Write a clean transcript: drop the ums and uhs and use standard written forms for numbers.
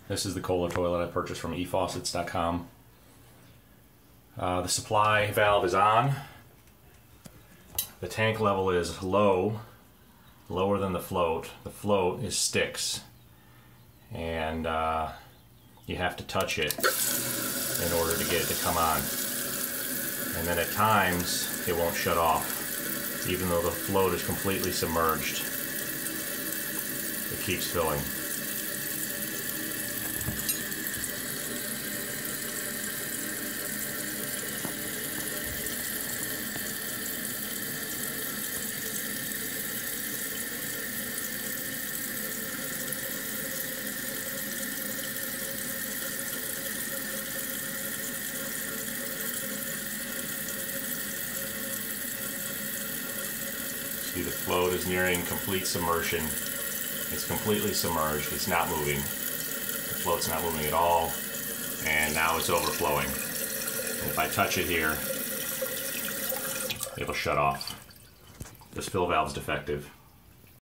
This is the Kohler toilet I purchased from efaucets.com. The supply valve is on. The tank level is low, lower than the float. The float is sticks, and you have to touch it in order to get it to come on. And then at times it won't shut off, even though the float is completely submerged. It keeps filling. See, the float is nearing complete submersion. It's completely submerged. It's not moving. The float's not moving at all. And now it's overflowing. And if I touch it here, it'll shut off. This fill valve's defective.